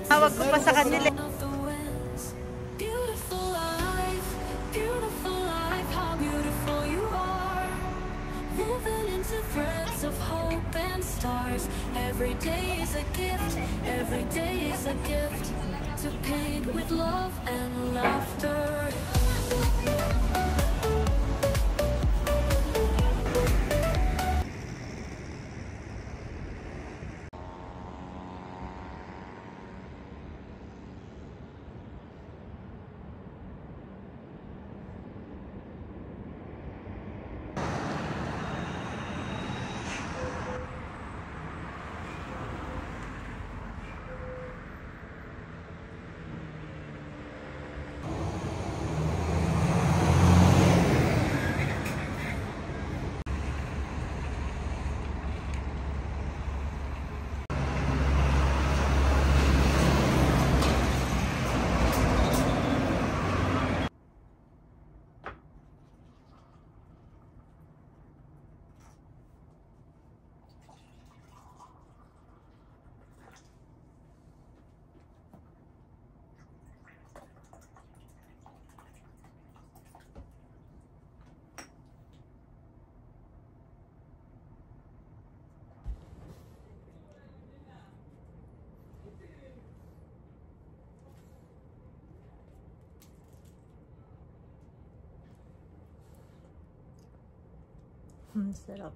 Tawag ko pa sa kanila. Every day is a gift, every day is a gift to paint with love and laughter. Sarap.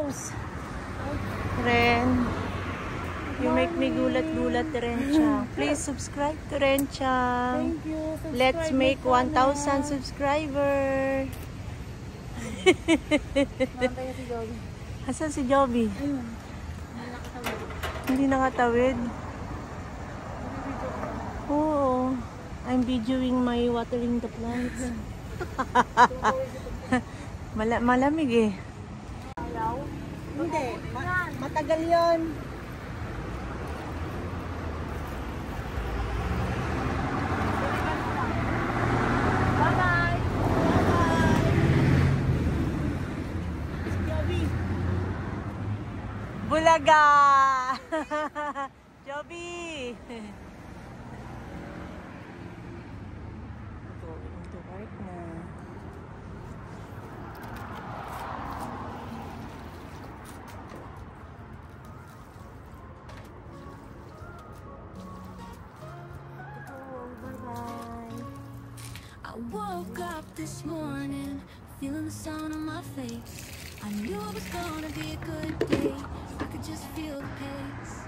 nose. Ren. You make me gulat-gulat, Terencha. Please subscribe, Terencha. Thank you. Let's make 1,000 subscriber. Mabaya si Joey. Asan si Joby? Ayun. Hindi nakatawid. Oo. I'm videoing my watering the plants. Malamig eh. Hindi. Matagal yun. Bye-bye. Joby. Bulaga! Joby! Going to work na. Bye-bye. I woke up this morning, feeling the sun on my face. I knew it was gonna be a good day. I could just feel the pace.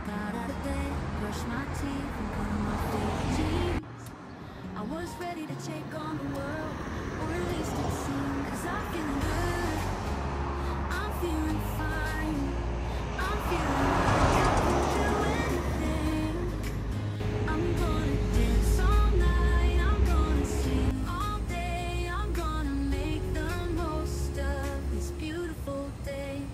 Got out of bed, brushed my teeth, and put on my favorite jeans. I was ready to take on the world, or at least it seemed. 'Cause I'm feeling good, I'm feeling fine, I'm feeling like I can do anything. I'm gonna dance all night, I'm gonna sing all day, I'm gonna make the most of this beautiful day.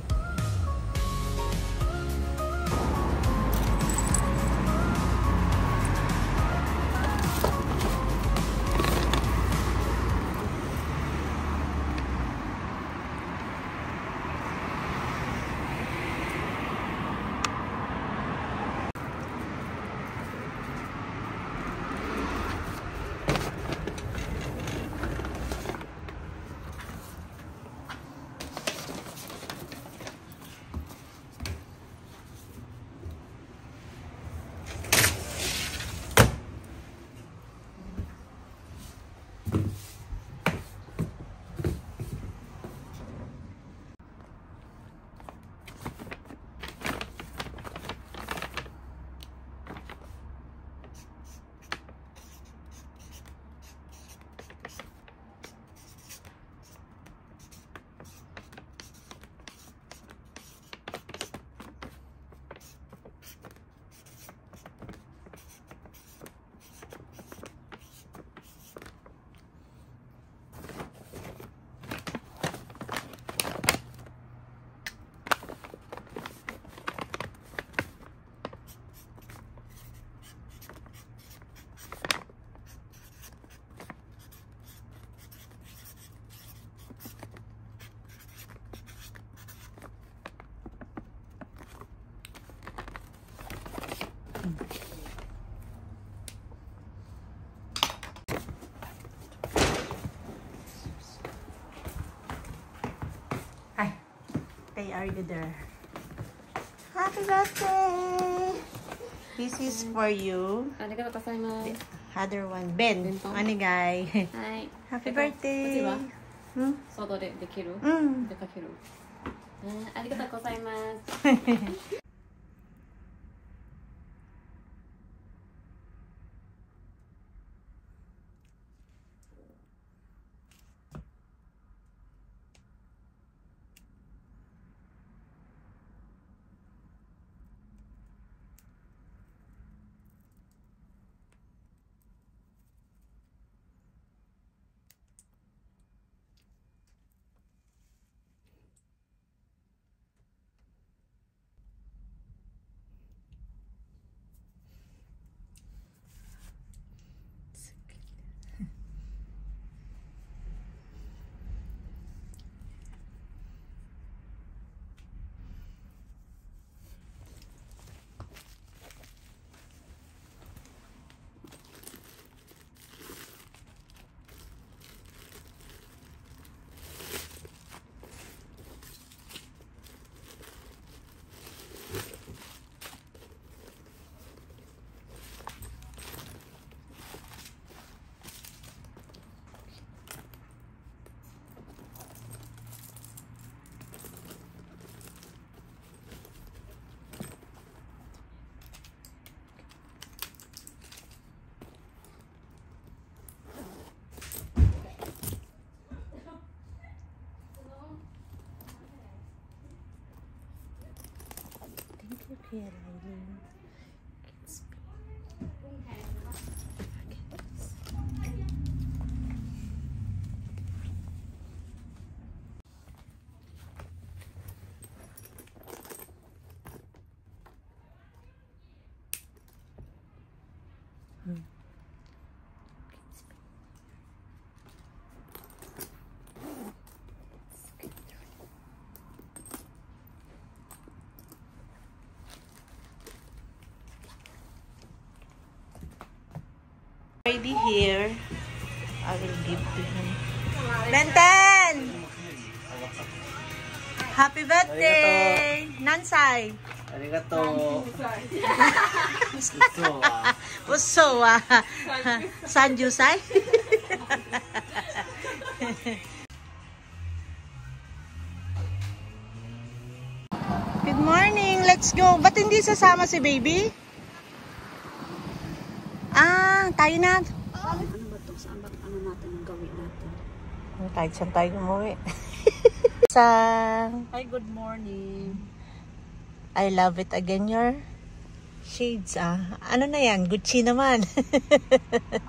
Hi. Kay are you there? Happy birthday! This is for you. ありがとうございます。 Other one. Ben. Ben. Anigay. はい。 Happy birthday! こっちは Hmm? 外でできるうん出かけるありがとうございます。Here, Eileen. Kids. Already here. I will give to him. Benten! Happy birthday! Nansay! Arigato. Uso wa. Sanjusay? Good morning! Let's go! Ba't hindi sasama si baby? Tayo na. Ano ba ito? Saan ba ano natin ang gawin natin? Kahit saan tayo umuwi. Hi, good morning. I love it again, your shades. Ano na yan? Gucci naman.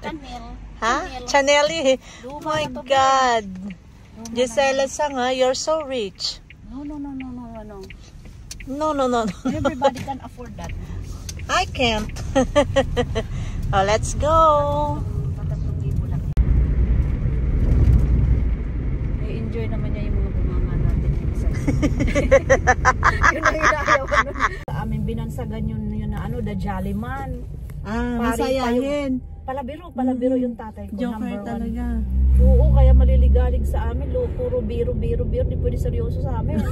Chanel. Ha? Chanel eh. Oh my God. Gisela Sang, you're so rich. No. No. Everybody can afford that. I can't. Oh, let's go. I-enjoy naman niya yung mga bumanga natin. Yun ang inayaw ko nun. Sa amin binansagan yun na ano, the Jolly Man. Masayahin. Palabiro yung tatay ko. Joker number talaga. 1. Oo, kaya maliligalig sa amin. Puro biro. Di pwede seryoso sa amin.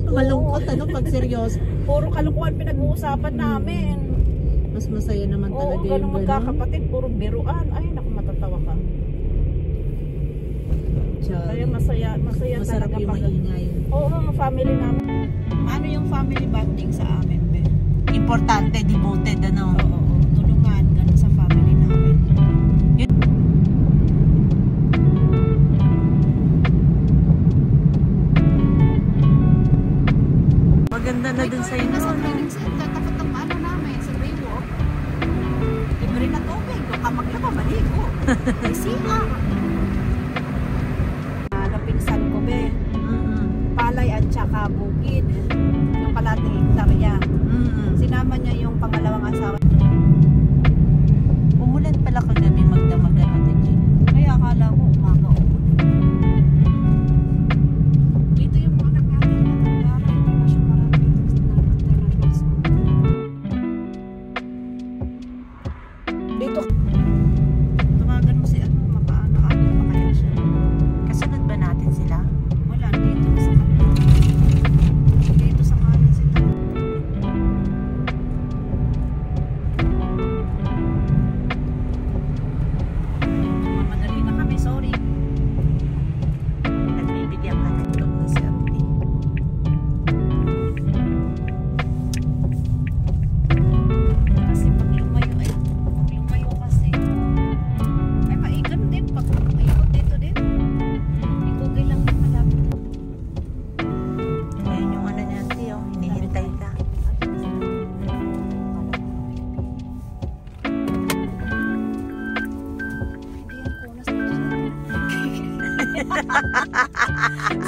Malungkot pag seryoso. Puro kalukuhan pinag-uusapan namin. Mas masaya naman talaga yung ganun magkakapatid, puro biruan. Ay, naku, matatawa ka. Kaya masaya masarap talaga yung maingay. Oo, family namin. Ano yung family bonding sa amin, be? Importante, devoted, ano? Oo, tulungan, ganun sa family namin. Maganda na dun sa inyo. Nasa training center, tapat ng ano namin, sa Baywalk. Libre na tubig, kung ka maglaba, maligo. Isiha. Napinsan ko, be. Palay at saka bukid. Yung kalating hektarya. Sinama niya yung pangalawang asawa. Umulan pala kagabi magdamagan natin, Jim. Kaya akala ko umaga o. Dito yung mga anak natin na Tandara International International School. Dito. Tawagan mo si ano, makaano-ano pa kaya siya. Kasunod ba natin sila? Wala, dito sa kanila. Dito sa kanan sila. Mamadali na kami, sorry. Nagbibigyan ka ng tulong na si Ate. Kasi pag lumayo kasi ay maigan din pag ikot dito din. Ikot lang din malapit. Ayun yung ano niya, Ate, oh. Hinihintay ka. Hindi yan kunas na siya.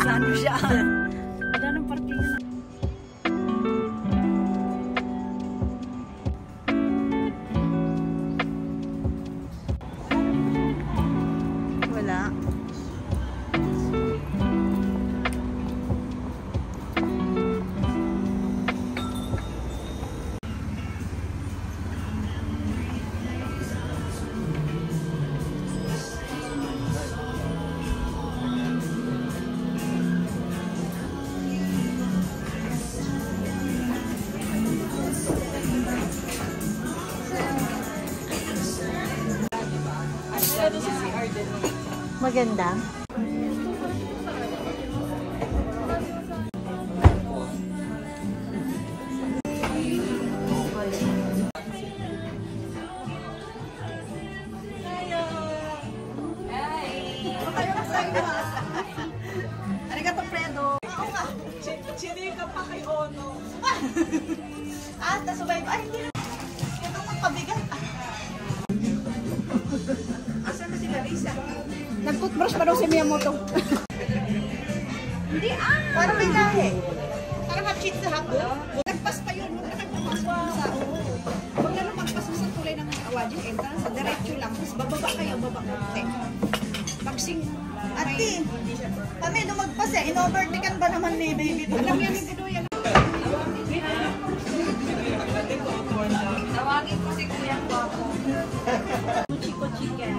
Sano siya? Wala ng partido na. Wala. Maganda. Arigato, Fredo. pa kay Ono. Ah, nasubay ko. Ay, hindi na. Ito magpabigat. Asan na sila, Lisa? Nag-toothbrush pa daw si Miyamoto. Hindi parang may lahi. Parang hachit sa hapon. Nagpas pa yun. Nagpas pa sa Huwag na magpas mo sa tulay ng Awajin entrance. Diretso lang. Tapos bababa kayo, baba konti. Pagsing. Ate, kami lumagpas eh. In-overtaken ba naman ni baby to? Alam yan, hindi doon yan. Tawagin ko si Kuya Guapo. Chico chicken.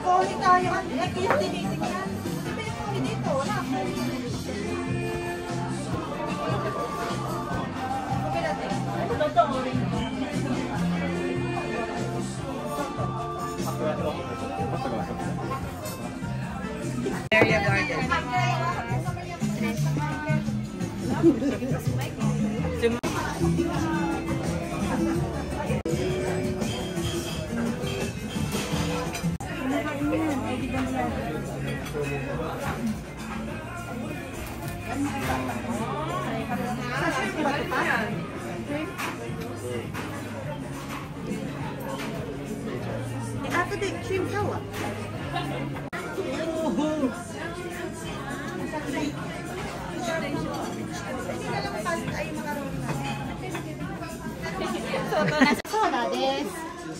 Pony tayo. Like yung tinitingnan. Ito yung pony dito. Wala. Okay natin. Totoo. Area garden. Ato din, shrimp tawa. Sodaです。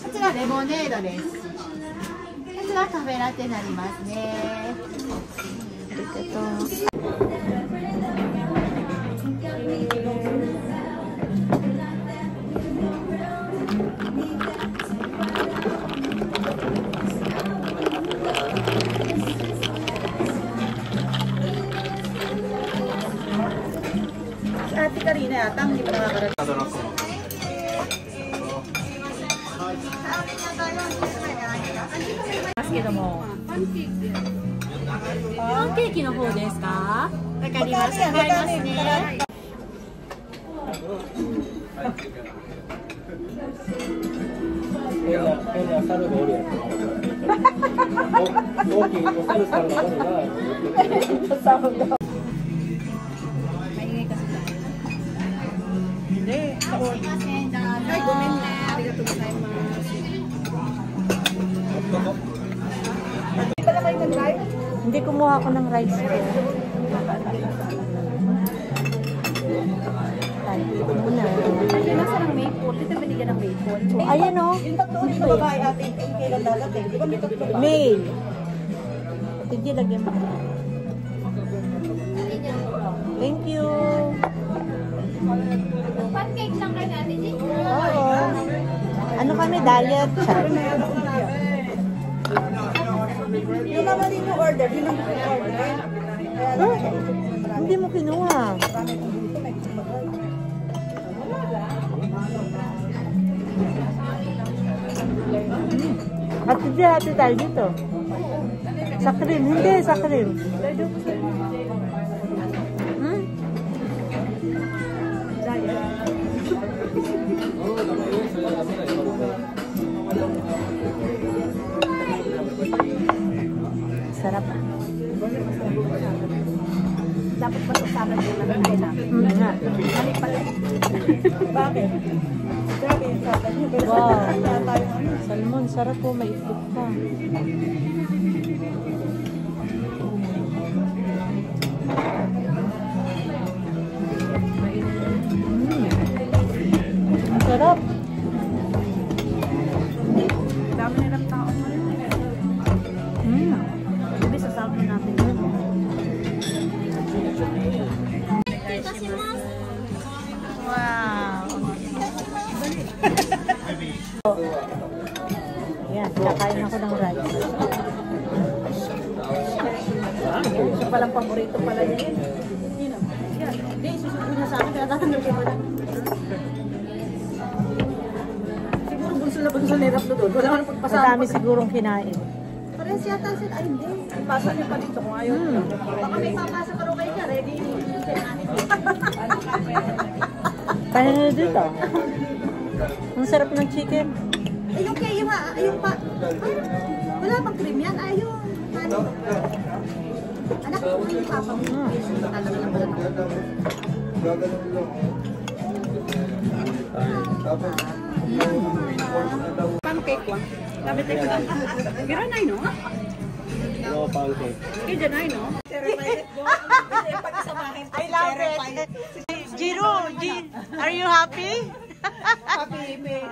こちらレモネードです。こちらカフェラテになりますね。ありがとう。Si Ate Karina yata, hindi pa nakakarating.パンケーキの方ですか？わかりました。買いますね。Hindi kumuha ako ng rice ko. Muna. Ay, nasa ng maple. Dito binigyan ng maple. Ayan o. Yung tatlo dito babae atin, yung kailan dalating. Di ba may tatlo ba? Mail. Sige, lagyan mo. Thank you. Pancake lang kayo natin, G? Oo. Ano kami, diet? Yung naman din yung order, yun ang order. Hindi mo kinuha. Hati tayo dito. Sa cream. Hindi, sa cream. Sarap. Dapat pa sasama din naman kayo namin. Nga. Mali pala. Bakit? Grabe yung salad niyo. Pero Wow. salad tayo ano. Salmon, sarap po. May itlog pa. Ang sarap. Dami nilang tao ngayon. Sabi sasama natin yun. Wow. Yan, kakain ako ng rice. Siya palang paborito pala niya yun. Yun o. Yan. Hindi, susunod na sa akin. Pinatatanggap siya pala. Siguro bunso na bunso ni Rap doon. Wala nang pagpasama. Madami sigurong kinain. Parehas yata sila. Ay, hindi. Ipasa niyo pa dito kung ayaw. Baka may papasa ka rin kayo niya. Ready? Kaya nyo dito. Ang sarap ng chicken. Ay, yung kayo ha. Ay, yung pa. Ay, wala pang cream yan. Ay, yung ano. Anak ko yung papa mo. Talaga lang pala. Pancake ko. Sabi tayo lang. Kira na no? No pancake. Kira na no? I love it. Jiro, are you happy? Happy me.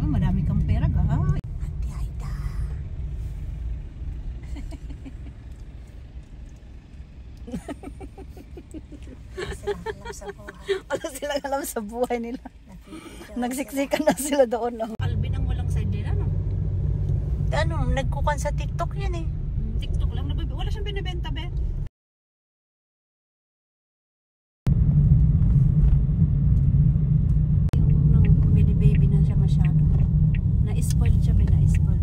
Madami kang pera ka. Ate Aida. Wala silang alam sa buhay nila. Nagsiksikan na sila doon. No? Alvin ang walang side nila, no? Ano, nagkukan sa TikTok yan eh. TikTok lang. Wala siyang binibenta, be. Yung baby na siya masyado. Na-spoiled siya, may na-spoiled.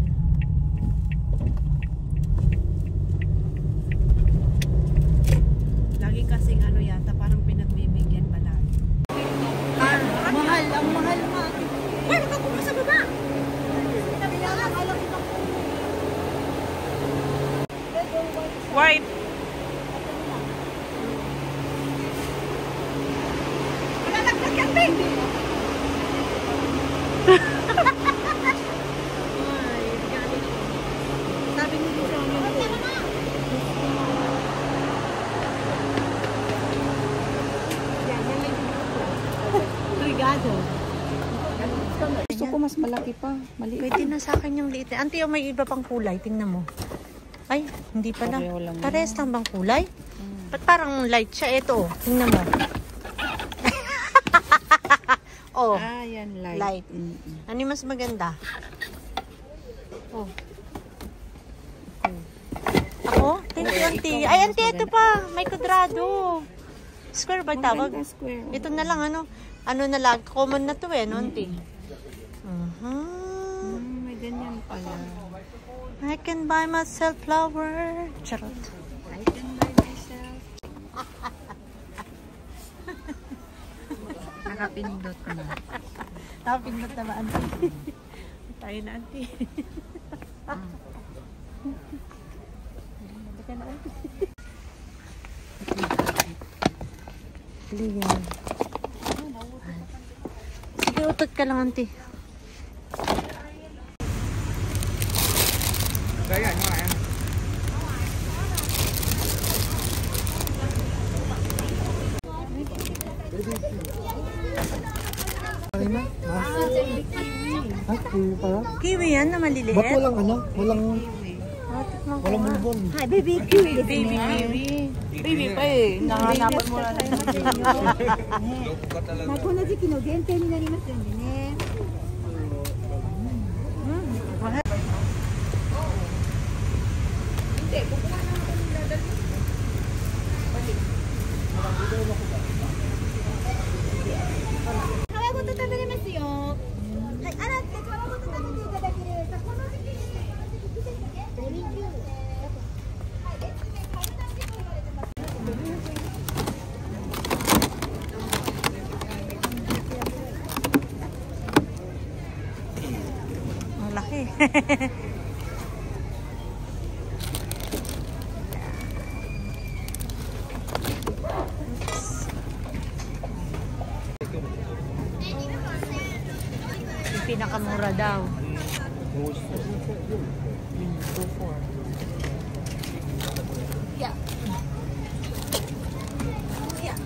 Lagi kasing ano yata, parang pinagbibigyan ba lagi. Mahal, ang mahal nga. Uy, makakuha sa baba! White. Lalaglag yan, baby! Sabi niyo sa amin. Obrigado. Gusto ko mas malaki pa. Maliit. Pwede na sa akin yung liit. Auntie, yung may iba pang kulay. Tingnan mo. Ay, hindi pala. Pareho lang yun. Parehas lang bang kulay? Ba't parang light siya? Ito, tingnan mo. Oh, Ah, yan, light. light. Ano yung mas maganda? Oh. Ako? Thank you, auntie. Ay, auntie, ito pa. May kudrado. Square ba tawag? Square. Ito na lang, ano? Ano na lang, common na to eh, no, auntie? May ganyan pala. I can buy myself flower. Charot. I can buy myself. Nakapindot na. Nakapindot na ba, auntie? Tayo na, auntie. Teka na, auntie. Liyan. Sige, utot ka lang, auntie. Kiwi yan na maliliit. Ba't walang ano? Walang mulbon. Hi, baby kiwi. Baby kiwi. Baby pa eh. Nanganapan mo na lang. この時期の限定になりますんでね。 皮ごと食べれますよ。はい、洗って皮ごと食べていただける。この時期に季節ね。ベビーキュー。はい、別名カブタンジと言われてます。Malaki. Yung pinakamura daw. 2.4. Yeah. Yeah.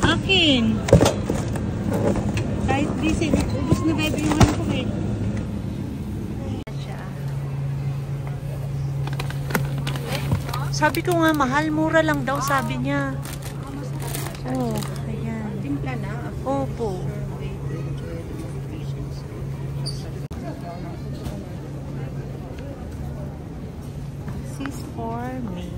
Akin. Kahit busy, ubus na baby yung ano ko eh. Sabi ko nga, mahal, mura lang daw, sabi niya. Oh, ayan. Timpla na. Opo. This is for me.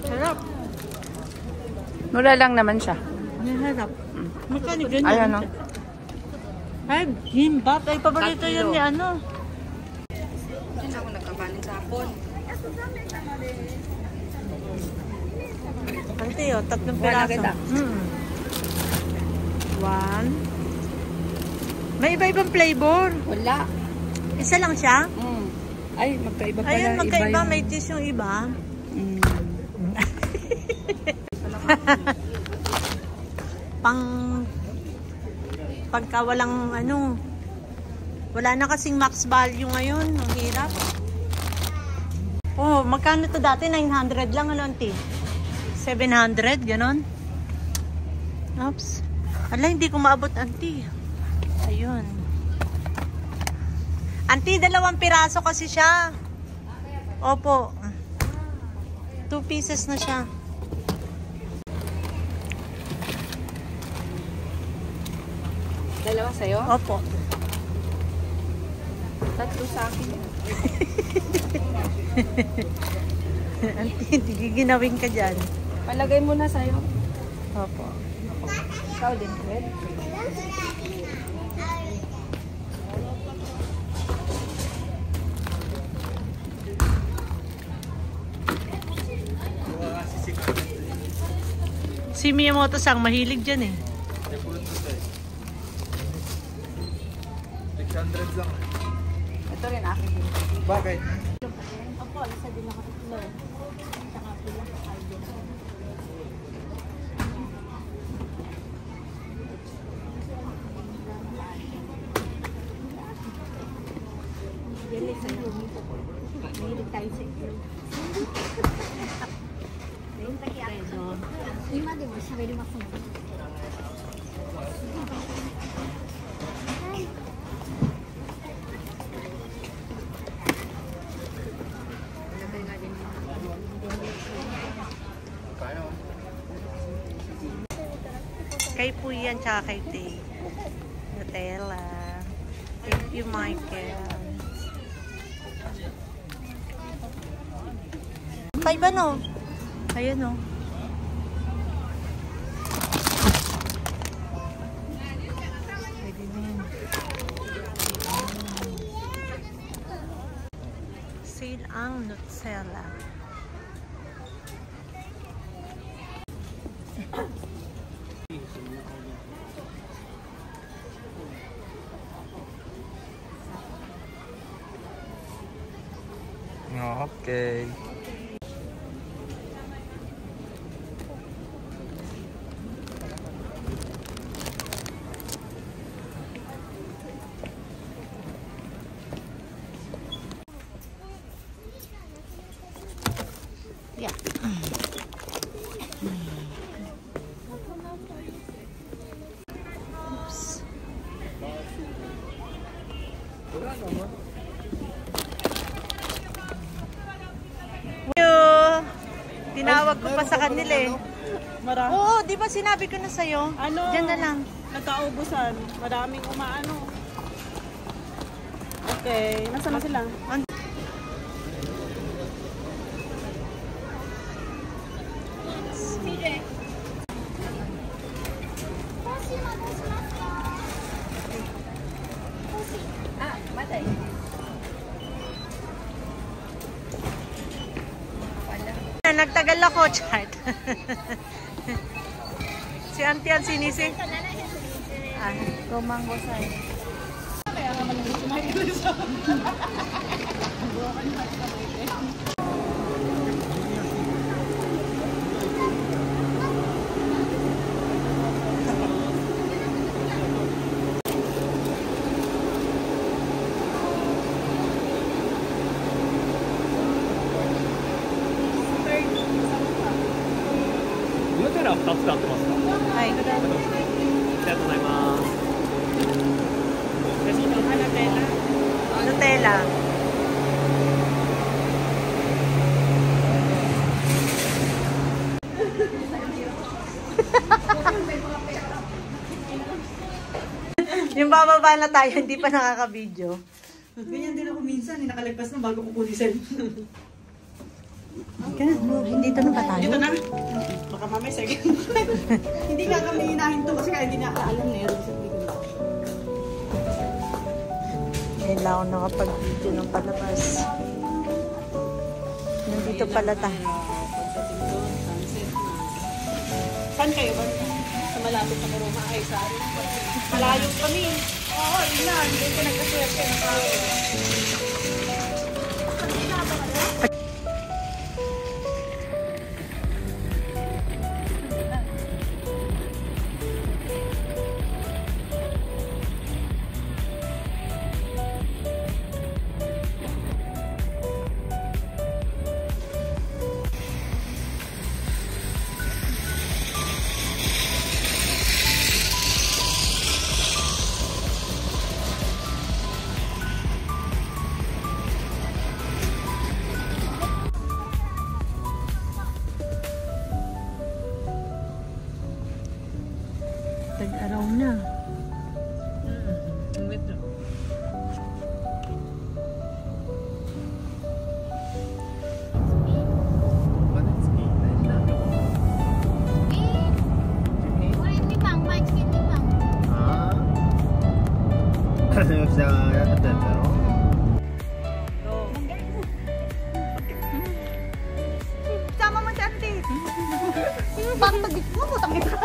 Sarap. Mura lang naman siya. Sarap. Magkano ganyan? Ay, ano? Ay, gimbap. Ay, paborito yun ni ano. Hindi ako nagkabanin sa hapon. Ante, oh, 3 Wala piraso. kita. 1. May iba-ibang flavor. Wala. Isa lang siya? Ay, magkaiba pala. Ayun, magkaiba. Iba May cheese yung iba. Pagka walang ano, wala na kasing max value ngayon. Ang hirap. Oh, magkano to dati? 900 lang, ano, auntie? 700, ganon. Oops. Ala, hindi ko maabot, auntie. Ayun. Auntie, 2 piraso kasi siya. Opo. 2 pieces na siya. Dalawa sa'yo? Opo. 3 sa akin. Auntie, giginawin ka dyan. Palagay mo na sa'yo. Opo. Ikaw din, Fred. Si Miyamoto-sang mahilig dyan eh. 600 lang. Ito rin akin. Bakit? Opo, isa din ako tatlo. Saka pila sa kayo. Dili sa lumi po. Mahilig tayo sa ito. Ayun, takiato. Ima, di mo siya pwede masunod. Kay Puyan tsaka kay Tay. Nutella. Thank you, Michael. Pay ba no? Ayun no. Pwede na yun. Sale ang Nutella. Okay. Yeah. Oops. Tinawag ko pa sa kanila eh. Marami. Oo, di ba sinabi ko na sa'yo? Ano? Diyan na lang. Nagkaubusan. Maraming umaano. Okay. Nasaan na sila? Nagtagal ako, chat. Si Auntie ang sinisi. Ah, Kumango sa'yo. Ay, Nutella. Yung bababa na tayo, hindi pa nakaka-video. Ganyan din ako minsan, nakalagpas na bago ko kunin cellphone. Dito na ba tayo? Dito na. Baka mamay second. Hindi nga kami hinahinto kasi kaya hindi nakaalam na yun. Ngayon lang ako nakapag-video ng palabas. Nandito pala tayo. Saan kayo ba? Sa malapit na Maroma ay sa akin. Malayo kami. Oo, yun na. Hindi ko nagkaswerte na tao. Tag-araw na. Sama mo si Auntie. Bakit mo, tangit ka.